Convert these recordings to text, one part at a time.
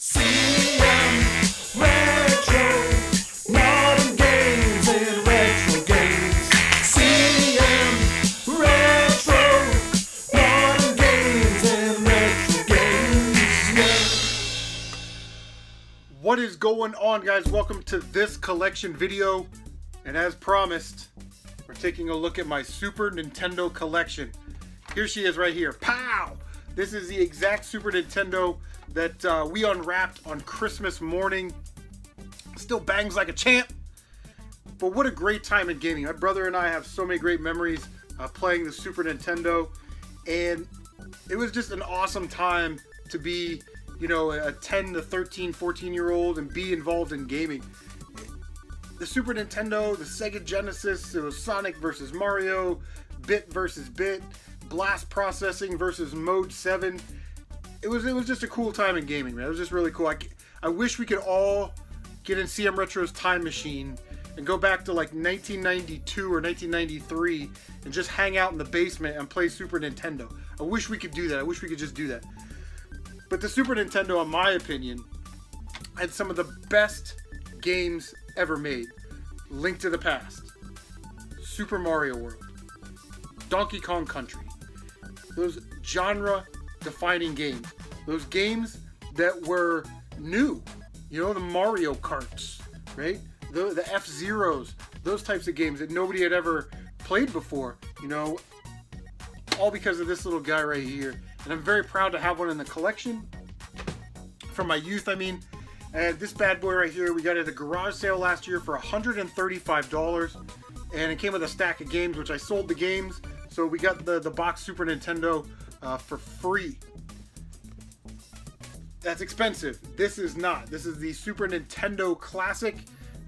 CM Retro, modern games and retro games. CM Retro, modern games and retro games. Yeah. What is going on, guys? Welcome to this collection video. And as promised, we're taking a look at my Super Nintendo collection. Here she is right here. Pow! This is the exact Super Nintendo that we unwrapped on Christmas morning. Still bangs like a champ. But what a great time in gaming. My brother and I have so many great memories playing the Super Nintendo. And it was just an awesome time to be, you know, a 10 to 13, 14-year-old and be involved in gaming. The Super Nintendo, the Sega Genesis, it was Sonic versus Mario, bit versus bit, blast processing versus mode 7. It was just a cool time in gaming, man. It was just really cool. I wish we could all get in CM Retro's time machine and go back to like 1992 or 1993 and just hang out in the basement and play Super Nintendo. I wish we could do that. I wish we could just do that. But the Super Nintendo, in my opinion, had some of the best games ever made. Link to the Past, Super Mario World, Donkey Kong Country. Those genre-defining games. Those games that were new. You know, the Mario Karts, right? The F-Zeros. Those types of games that nobody had ever played before. You know, all because of this little guy right here. And I'm very proud to have one in the collection. From my youth, I mean. And this bad boy right here, we got it at a garage sale last year for $135. And it came with a stack of games, which I sold the games. So we got the box Super Nintendo for free. That's expensive. This is not. This is the Super Nintendo Classic.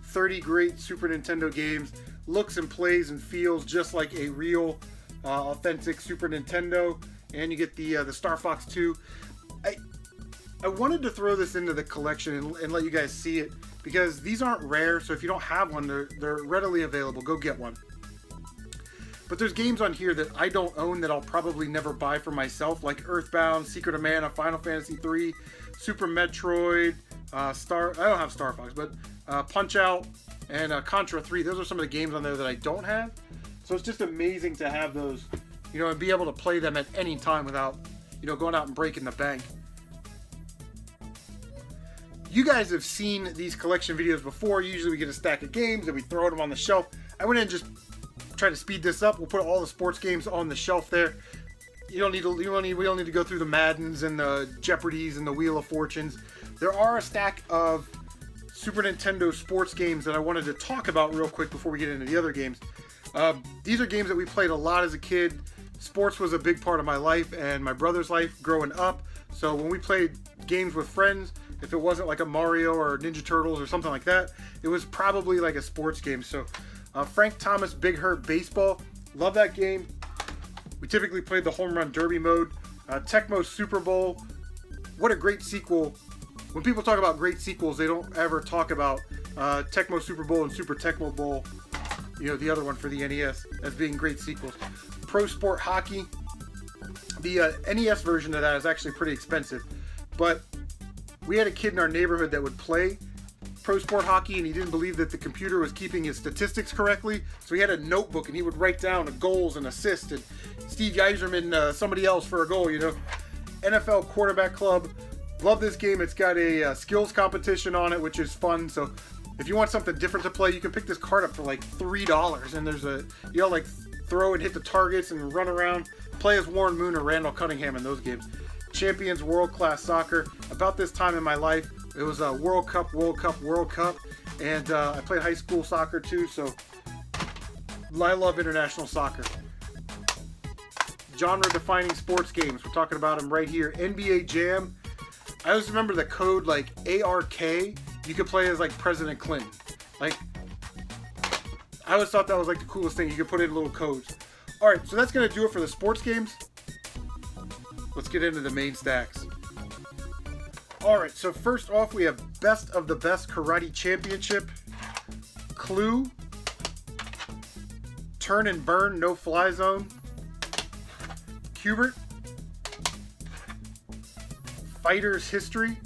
30 great Super Nintendo games. Looks and plays and feels just like a real, authentic Super Nintendo. And you get the Star Fox 2. I wanted to throw this into the collection and let you guys see it, because these aren't rare, so if you don't have one, they're readily available. Go get one. But there's games on here that I don't own that I'll probably never buy for myself, like Earthbound, Secret of Mana, Final Fantasy 3, Super Metroid, I don't have Star Fox, but Punch-Out! And Contra 3. Those are some of the games on there that I don't have. So it's just amazing to have those, you know, and be able to play them at any time without, you know, going out and breaking the bank. You guys have seen these collection videos before. Usually we get a stack of games and we throw them on the shelf. I went in and just tried to speed this up. We'll put all the sports games on the shelf there. We don't need to go through the Maddens and the Jeopardies and the Wheel of Fortunes. There are a stack of Super Nintendo sports games that I wanted to talk about real quick before we get into the other games. These are games that we played a lot as a kid. Sports was a big part of my life and my brother's life growing up. So when we played games with friends, if it wasn't like a Mario or Ninja Turtles or something like that, it was probably like a sports game. So Frank Thomas Big Hurt Baseball, love that game. We typically played the Home Run Derby mode. Tecmo Super Bowl, what a great sequel. When people talk about great sequels, they don't ever talk about Tecmo Super Bowl and Super Tecmo Bowl, you know, the other one for the NES, as being great sequels. Pro Sport Hockey, the NES version of that is actually pretty expensive, but we had a kid in our neighborhood that would play Pro Sport Hockey, and he didn't believe that the computer was keeping his statistics correctly, so he had a notebook and he would write down the goals and assists and Steve Yzerman, somebody else for a goal, you know. NFL Quarterback Club, love this game. It's got a skills competition on it, which is fun. So if you want something different to play, you can pick this card up for like $3, and there's you know, like throw and hit the targets and run around. Play as Warren Moon or Randall Cunningham in those games. Champions World Class Soccer. About this time in my life, it was a World Cup, and I played high school soccer too, so I love international soccer. Genre-defining sports games. We're talking about them right here. NBA Jam. I always remember the code like ARK. You could play as like President Clinton. Like, I always thought that was like the coolest thing. You could put in little codes. All right, so that's gonna do it for the sports games. Let's get into the main stacks. Alright, so first off we have Best of the Best Karate Championship, Clue, Turn and Burn No Fly Zone, Cubert, Fighter's History,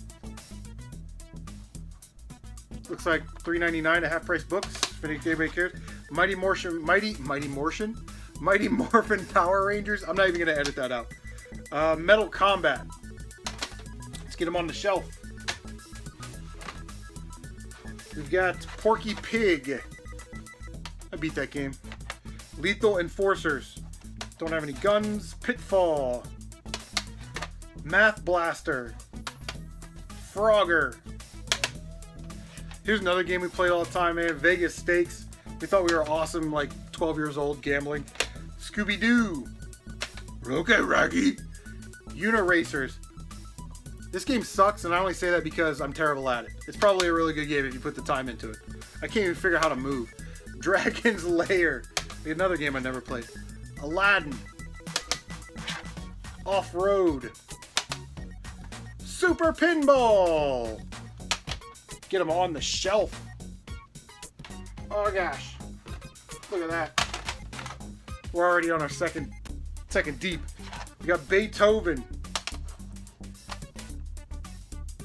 Looks like $3.99 at half-price books. If anybody cares. Mighty Morphin Power Rangers. I'm not even gonna edit that out. Metal Combat. Let's get them on the shelf. We've got Porky Pig. I beat that game. Lethal Enforcers. Don't have any guns. Pitfall. Math Blaster. Frogger. Here's another game we played all the time, man. Vegas Stakes. We thought we were awesome, like 12 years old, gambling. Scooby-Doo. Okay, Rocky. Uniracers. This game sucks, and I only say that because I'm terrible at it. It's probably a really good game if you put the time into it. I can't even figure out how to move. Dragon's Lair. Another game I never played. Aladdin. Off-Road. Super Pinball. Get them on the shelf. Oh gosh. Look at that. We're already on our second deep. We got Beethoven.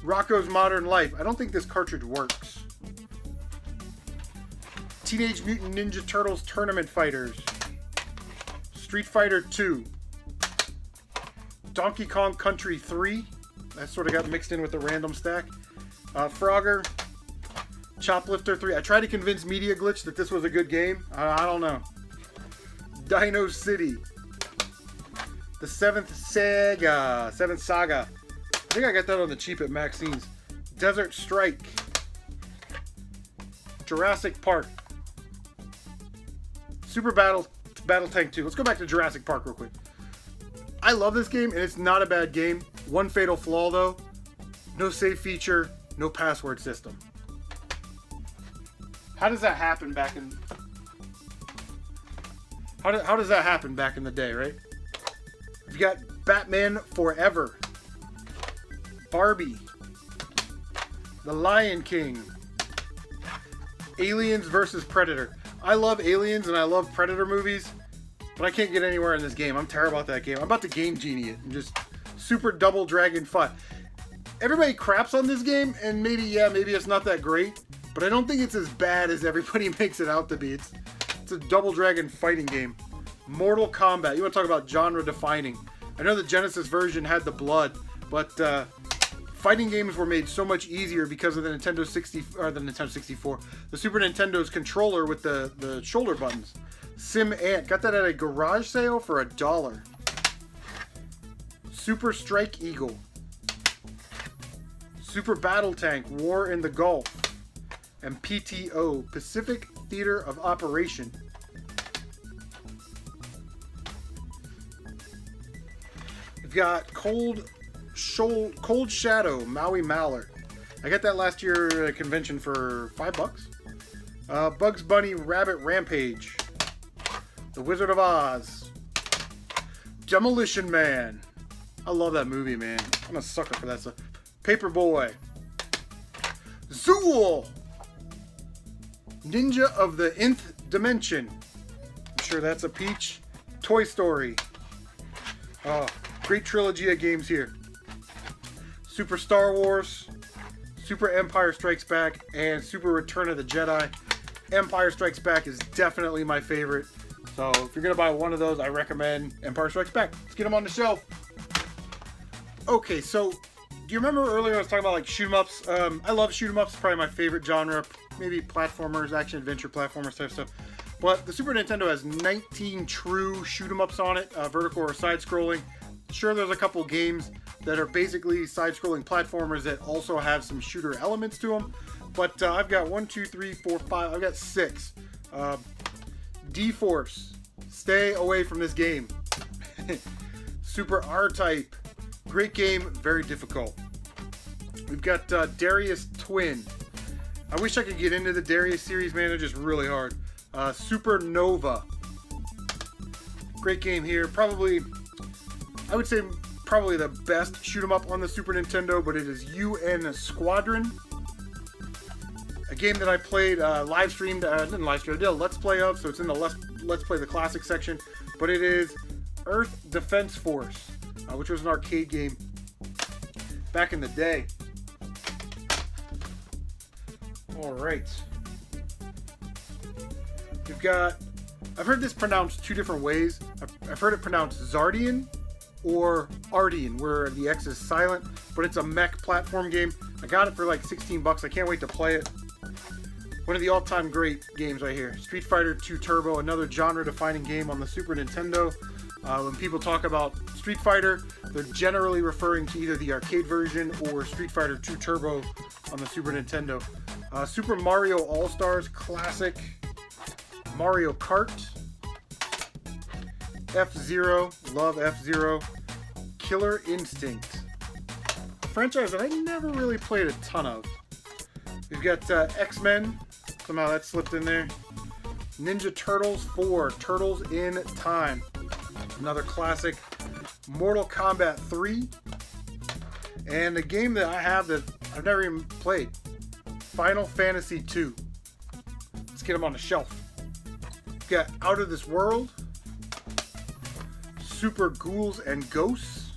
Rocko's Modern Life. I don't think this cartridge works. Teenage Mutant Ninja Turtles Tournament Fighters. Street Fighter 2. Donkey Kong Country 3. That sort of got mixed in with the random stack. Frogger. Choplifter 3. I tried to convince Media Glitch that this was a good game. I don't know. Dino City. The Seventh Saga. I think I got that on the cheap at Maxine's. Desert Strike. Jurassic Park. Super Battle Tank 2. Let's go back to Jurassic Park real quick. I love this game, and it's not a bad game. One fatal flaw, though. No save feature, no password system. How does that happen back in... How does that happen back in the day, right? You've got Batman Forever. Barbie. The Lion King. Aliens vs. Predator. I love Aliens and I love Predator movies, but I can't get anywhere in this game. I'm terrible at that game. I'm about to Game Genie it and just super double dragon fun. Everybody craps on this game, and maybe it's not that great, but I don't think it's as bad as everybody makes it out to be. It's a double dragon fighting game. Mortal Kombat. You want to talk about genre defining. I know the Genesis version had the blood, but fighting games were made so much easier because of the Nintendo 64, the Super Nintendo's controller with the shoulder buttons. Sim Ant. Got that at a garage sale for $1. Super Strike Eagle. Super Battle Tank, War in the Gulf. And PTO, Pacific Theater of Operation. We've got Cold Shadow, Maui Mallard. I got that last year at a convention for $5. Bugs Bunny Rabbit Rampage. The Wizard of Oz. Demolition Man. I love that movie, man. I'm a sucker for that stuff. Paperboy. Zool. Ninja of the Nth Dimension. I'm sure that's a peach. Toy Story. Oh, great trilogy of games here. Super Star Wars, Super Empire Strikes Back, and Super Return of the Jedi. Empire Strikes Back is definitely my favorite. So if you're going to buy one of those, I recommend Empire Strikes Back. Let's get them on the shelf. Okay, so do you remember earlier I was talking about like shoot 'em ups? I love shoot 'em ups, probably my favorite genre. Maybe platformers, action adventure platformers type stuff. But the Super Nintendo has 19 true shoot 'em ups on it, vertical or side scrolling. Sure, there's a couple games that are basically side-scrolling platformers that also have some shooter elements to them. But I've got 1, 2, 3, 4, 5. I've got 6. D-Force. Stay away from this game. Super R-Type. Great game, very difficult. We've got Darius Twin. I wish I could get into the Darius series, man. They're just really hard. Supernova. Great game here. I would say probably the best shoot 'em up on the Super Nintendo, but it is UN Squadron. A game that I played, live streamed, didn't live stream, I did a Let's Play of, so it's in the Let's Play the Classic section, but it is Earth Defense Force, which was an arcade game back in the day. All right. We've got, I've heard this pronounced two different ways. I've heard it pronounced Zardian or Ardian, where the X is silent, but it's a mech platform game. I got it for like 16 bucks. I can't wait to play it. One of the all-time great games right here. Street Fighter 2 Turbo, another genre-defining game on the Super Nintendo. When people talk about Street Fighter, they're generally referring to either the arcade version or Street Fighter 2 Turbo on the Super Nintendo. Super Mario All-Stars Classic, Mario Kart, F-Zero, love F-Zero, Killer Instinct, a franchise that I never really played a ton of. We've got X-Men, somehow that slipped in there, Ninja Turtles 4, Turtles in Time, another classic, Mortal Kombat 3, and a game that I have that I've never even played, Final Fantasy 2. Let's get them on the shelf. We've got Out of This World, Super Ghouls and Ghosts,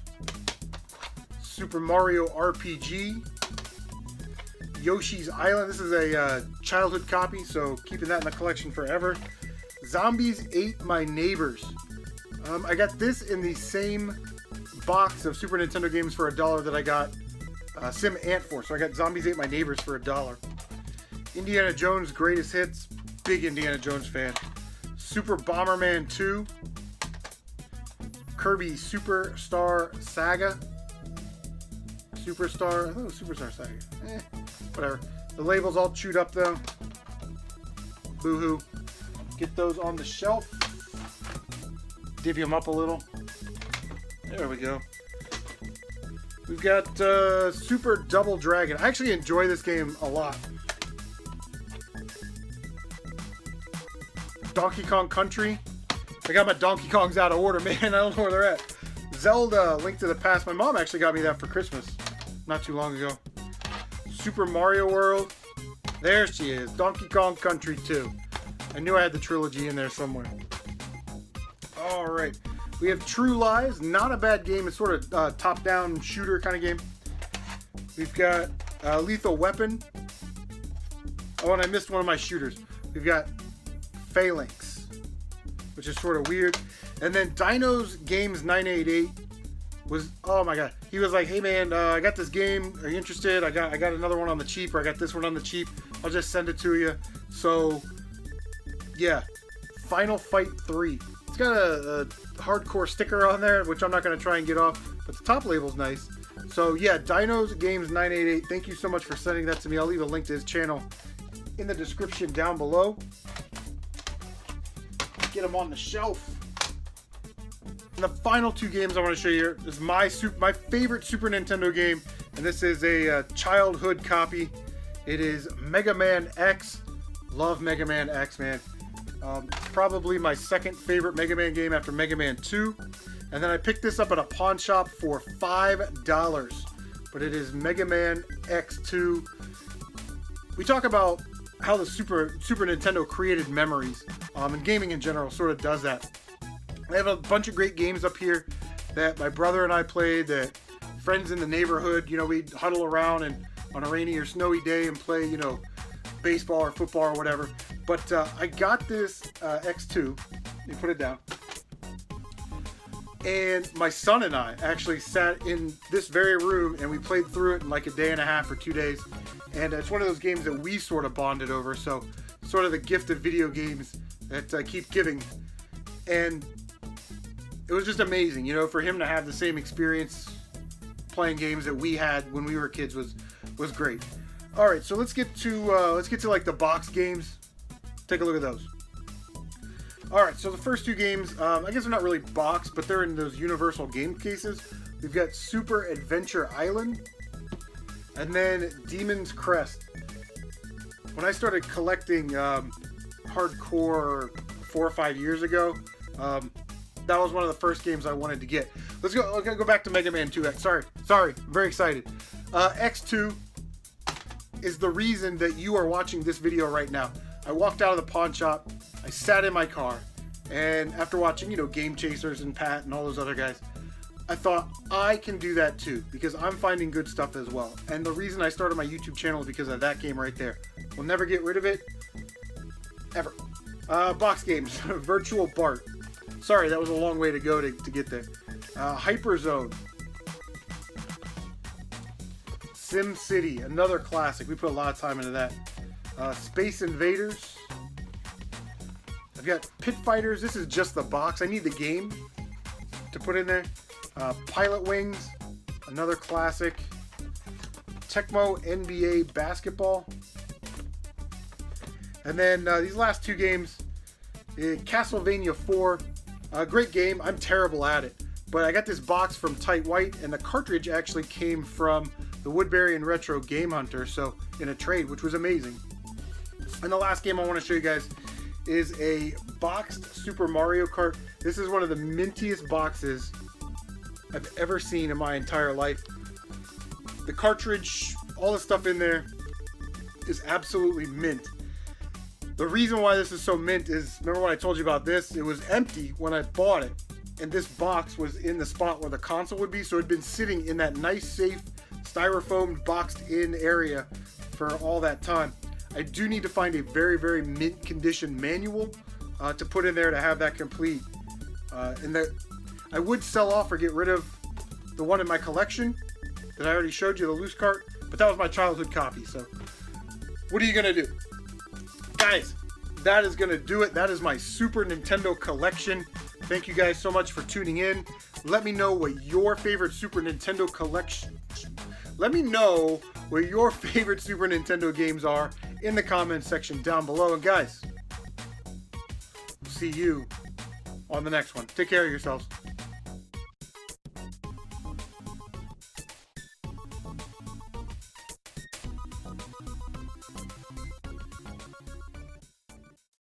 Super Mario RPG, Yoshi's Island. This is a childhood copy, so keeping that in the collection forever. Zombies Ate My Neighbors. I got this in the same box of Super Nintendo games for $1 that I got Sim Ant for. So I got Zombies Ate My Neighbors for $1. Indiana Jones Greatest Hits. Big Indiana Jones fan. Super Bomberman 2. Kirby Superstar Saga. Superstar. I thought it was Superstar Saga. Whatever. The label's all chewed up though. Boo-hoo. Get those on the shelf. Divvy them up a little. There we go. We've got Super Double Dragon. I actually enjoy this game a lot. Donkey Kong Country. I got my Donkey Kongs out of order, man. I don't know where they're at. Zelda Link to the Past. My mom actually got me that for Christmas not too long ago. Super Mario World. There she is. Donkey Kong Country 2. I knew I had the trilogy in there somewhere. Alright. We have True Lies. Not a bad game. It's sort of top-down shooter kind of game. We've got Lethal Weapon. Oh, and I missed one of my shooters. We've got Phalanx, which is sort of weird. And then Dino's Games 988 was, oh my god. He was like, hey man, I got this game. Are you interested? I got another one on the cheap, or I got this one on the cheap. I'll just send it to you. So, yeah. Final Fight 3. It's got a hardcore sticker on there, which I'm not going to try and get off, but the top label's nice. So yeah, Dino's Games 988. Thank you so much for sending that to me. I'll leave a link to his channel in the description down below. Get them on the shelf. And the final two games I want to show you here is my favorite Super Nintendo game, and this is a childhood copy. It is Mega Man X. Love Mega Man X, man. It's probably my second favorite Mega Man game after Mega Man 2. And then I picked this up at a pawn shop for $5. But it is Mega Man X2. We talk about how the Super Nintendo created memories. And gaming in general sort of does that. I have a bunch of great games up here that my brother and I played, that friends in the neighborhood, we'd huddle around and on a rainy or snowy day and play, baseball or football or whatever. But I got this X2. You put it down. And my son and I actually sat in this very room and we played through it in like a day and a half or 2 days. And it's one of those games that we sort of bonded over. So sort of the gift of video games that keep giving. And it was just amazing, for him to have the same experience playing games that we had when we were kids was great. All right, so let's get to like the box games. Take a look at those. All right, so the first two games, I guess they're not really boxed, but they're in those universal game cases. We've got Super Adventure Island, and then Demon's Crest. When I started collecting hardcore 4 or 5 years ago, that was one of the first games I wanted to get. Let's go back to Mega Man 2X. Sorry, I'm very excited. X2 is the reason that you are watching this video right now. I walked out of the pawn shop, I sat in my car, and after watching, Game Chasers and Pat and all those other guys, I thought I can do that too, because I'm finding good stuff as well. And the reason I started my YouTube channel is because of that game right there. We'll never get rid of it, ever. Box games, Virtual Bart. Sorry, that was a long way to go to get there. Hyperzone. Sim City, another classic. We put a lot of time into that. Space Invaders. I've got Pit Fighters. This is just the box. I need the game to put in there. Pilot Wings, another classic. Tecmo NBA Basketball. And then these last two games, Castlevania 4. Great game. I'm terrible at it. But I got this box from Tight White, and the cartridge actually came from the Woodbury and Retro Game Hunter, so in a trade, which was amazing. And the last game I want to show you guys is a boxed Super Mario Kart. This is one of the mintiest boxes I've ever seen in my entire life. The cartridge, all the stuff in there is absolutely mint. The reason why this is so mint is, remember when I told you about this? It was empty when I bought it, and this box was in the spot where the console would be, so it had been sitting in that nice, safe, styrofoam boxed in area for all that time. I do need to find a very, very mint condition manual to put in there to have that complete. And that I would sell off or get rid of the one in my collection that I already showed you, the loose cart, but that was my childhood copy. So what are you gonna do? Guys, that is gonna do it. That is my Super Nintendo collection. Thank you guys so much for tuning in. Let me know what your favorite Super Nintendo collection. Let me know what your favorite Super Nintendo games are in the comments section down below. And guys, see you on the next one. Take care of yourselves.